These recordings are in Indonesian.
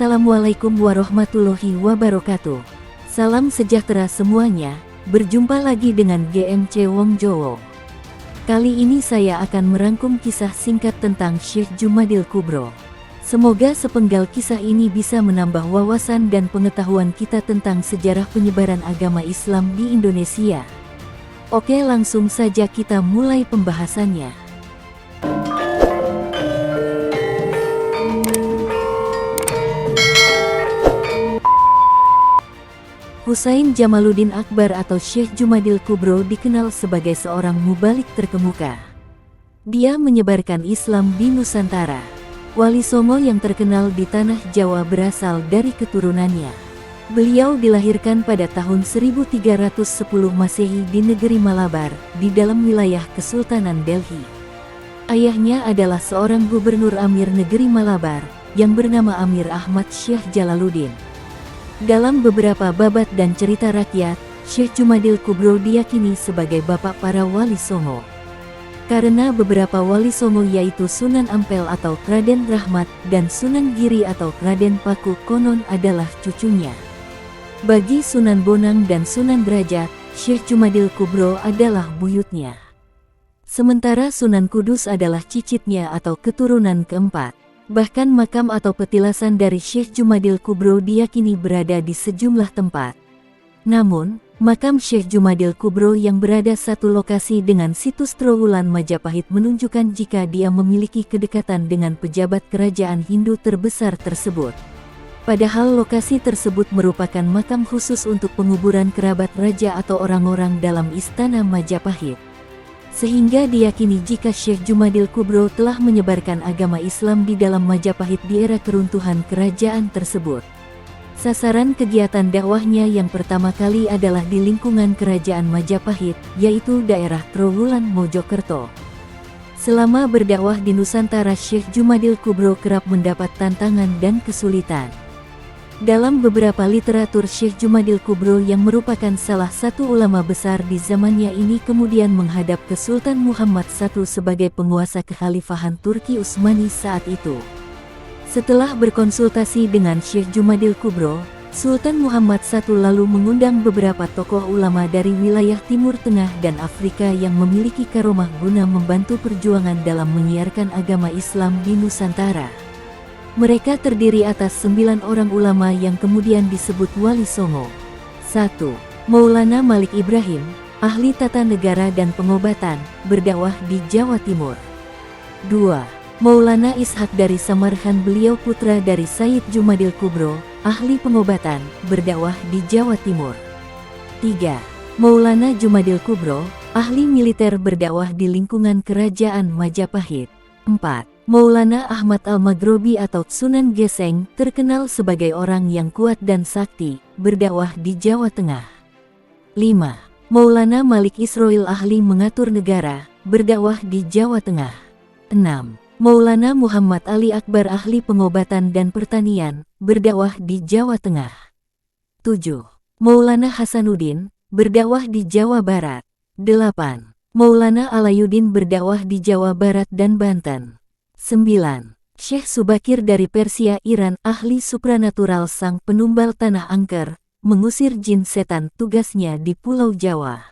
Assalamualaikum warahmatullahi wabarakatuh. Salam sejahtera semuanya, berjumpa lagi dengan GMC Wong Jowo. Kali ini saya akan merangkum kisah singkat tentang Syekh Jumadil Kubro. Semoga sepenggal kisah ini bisa menambah wawasan dan pengetahuan kita tentang sejarah penyebaran agama Islam di Indonesia. Oke, langsung saja kita mulai pembahasannya. Husain Jamaluddin Akbar atau Syekh Jumadil Kubro dikenal sebagai seorang mubalik terkemuka. Dia menyebarkan Islam di Nusantara. Wali Songo yang terkenal di tanah Jawa berasal dari keturunannya. Beliau dilahirkan pada tahun 1310 Masehi di negeri Malabar, di dalam wilayah Kesultanan Delhi. Ayahnya adalah seorang gubernur Amir negeri Malabar, yang bernama Amir Ahmad Syekh Jalaluddin. Dalam beberapa babat dan cerita rakyat, Syekh Jumadil Kubro diyakini sebagai bapak para wali Songo. Karena beberapa wali Songo yaitu Sunan Ampel atau Raden Rahmat dan Sunan Giri atau Raden Paku konon adalah cucunya. Bagi Sunan Bonang dan Sunan Derajat, Syekh Jumadil Kubro adalah buyutnya. Sementara Sunan Kudus adalah cicitnya atau keturunan keempat. Bahkan makam atau petilasan dari Syekh Jumadil Kubro diyakini berada di sejumlah tempat. Namun, makam Syekh Jumadil Kubro yang berada satu lokasi dengan situs Trowulan Majapahit menunjukkan jika dia memiliki kedekatan dengan pejabat kerajaan Hindu terbesar tersebut. Padahal lokasi tersebut merupakan makam khusus untuk penguburan kerabat raja atau orang-orang dalam istana Majapahit. Sehingga diyakini jika Syekh Jumadil Kubro telah menyebarkan agama Islam di dalam Majapahit di era keruntuhan kerajaan tersebut. Sasaran kegiatan dakwahnya yang pertama kali adalah di lingkungan kerajaan Majapahit, yaitu daerah Trowulan Mojokerto. Selama berdakwah di Nusantara, Syekh Jumadil Kubro kerap mendapat tantangan dan kesulitan. Dalam beberapa literatur, Syekh Jumadil Kubro yang merupakan salah satu ulama besar di zamannya ini kemudian menghadap ke Sultan Muhammad I sebagai penguasa kekhalifahan Turki Utsmani saat itu. Setelah berkonsultasi dengan Syekh Jumadil Kubro, Sultan Muhammad I lalu mengundang beberapa tokoh ulama dari wilayah Timur Tengah dan Afrika yang memiliki karomah guna membantu perjuangan dalam menyiarkan agama Islam di Nusantara. Mereka terdiri atas 9 orang ulama yang kemudian disebut Wali Songo. 1. Maulana Malik Ibrahim, ahli tata negara dan pengobatan, berdakwah di Jawa Timur. 2. Maulana Ishak dari Samarkand, beliau putra dari Sayyid Jumadil Kubro, ahli pengobatan, berdakwah di Jawa Timur. 3. Maulana Jumadil Kubro, ahli militer, berdakwah di lingkungan kerajaan Majapahit. 4. Maulana Ahmad Al-Maghrobi atau Sunan Geseng, terkenal sebagai orang yang kuat dan sakti, berdakwah di Jawa Tengah. 5. Maulana Malik Isroil, ahli mengatur negara, berdakwah di Jawa Tengah. 6. Maulana Muhammad Ali Akbar, ahli pengobatan dan pertanian, berdakwah di Jawa Tengah. 7. Maulana Hasanuddin, berdakwah di Jawa Barat. 8. Maulana Alayuddin, berdakwah di Jawa Barat dan Banten. 9. Syekh Subakir dari Persia Iran, ahli supranatural, sang penumbal tanah angker, mengusir jin setan, tugasnya di Pulau Jawa.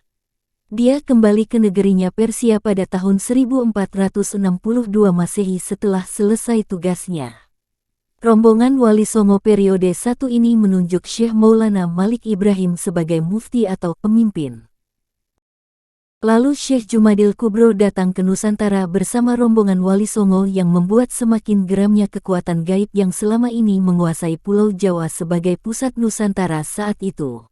Dia kembali ke negerinya Persia pada tahun 1462 Masehi setelah selesai tugasnya. Rombongan Wali Songo periode 1 ini menunjuk Syekh Maulana Malik Ibrahim sebagai mufti atau pemimpin. Lalu Syekh Jumadil Kubro datang ke Nusantara bersama rombongan Wali Songo yang membuat semakin geramnya kekuatan gaib yang selama ini menguasai Pulau Jawa sebagai pusat Nusantara saat itu.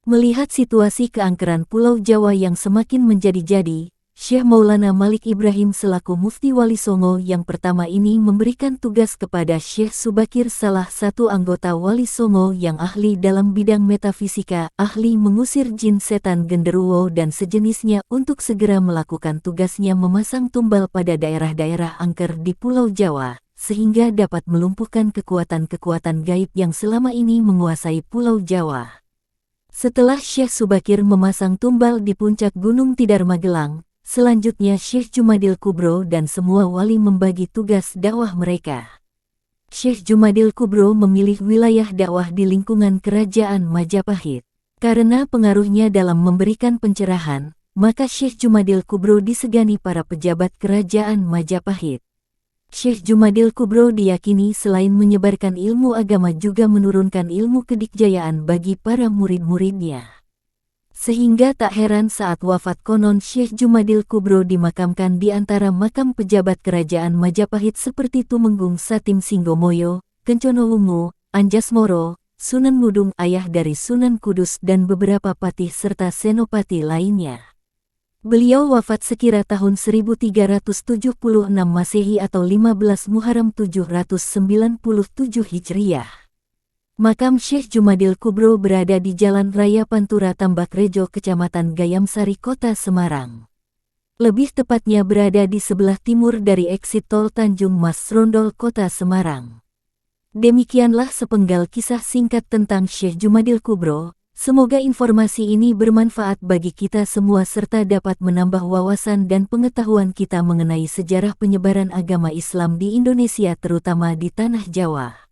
Melihat situasi keangkeran Pulau Jawa yang semakin menjadi-jadi, Syekh Maulana Malik Ibrahim selaku mufti Wali Songo yang pertama ini memberikan tugas kepada Syekh Subakir, salah satu anggota Wali Songo yang ahli dalam bidang metafisika, ahli mengusir jin setan genderuwo dan sejenisnya, untuk segera melakukan tugasnya memasang tumbal pada daerah-daerah angker di Pulau Jawa, sehingga dapat melumpuhkan kekuatan-kekuatan gaib yang selama ini menguasai Pulau Jawa. Setelah Syekh Subakir memasang tumbal di puncak Gunung Tidar Magelang, selanjutnya Syekh Jumadil Kubro dan semua wali membagi tugas dakwah mereka. Syekh Jumadil Kubro memilih wilayah dakwah di lingkungan Kerajaan Majapahit. Karena pengaruhnya dalam memberikan pencerahan, maka Syekh Jumadil Kubro disegani para pejabat Kerajaan Majapahit. Syekh Jumadil Kubro diyakini selain menyebarkan ilmu agama juga menurunkan ilmu kedikjayaan bagi para murid-muridnya. Sehingga tak heran saat wafat konon Syekh Jumadil Kubro dimakamkan di antara makam pejabat Kerajaan Majapahit seperti Tumenggung Satim Singgomoyo, Kencono Wungu, Anjasmoro, Sunan Mudung ayah dari Sunan Kudus dan beberapa patih serta senopati lainnya. Beliau wafat sekira tahun 1376 Masehi atau 15 Muharram 797 Hijriah. Makam Syekh Jumadil Kubro berada di Jalan Raya Pantura Tambakrejo, Kecamatan Gayamsari, Kota Semarang. Lebih tepatnya berada di sebelah timur dari eksit tol Tanjung Mas Rondol, Kota Semarang. Demikianlah sepenggal kisah singkat tentang Syekh Jumadil Kubro. Semoga informasi ini bermanfaat bagi kita semua serta dapat menambah wawasan dan pengetahuan kita mengenai sejarah penyebaran agama Islam di Indonesia terutama di Tanah Jawa.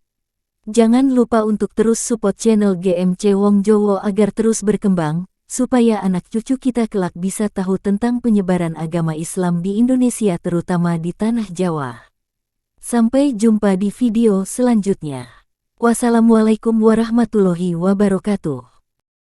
Jangan lupa untuk terus support channel GMC Wong Jowo agar terus berkembang, supaya anak cucu kita kelak bisa tahu tentang penyebaran agama Islam di Indonesia terutama di Tanah Jawa. Sampai jumpa di video selanjutnya. Wassalamualaikum warahmatullahi wabarakatuh.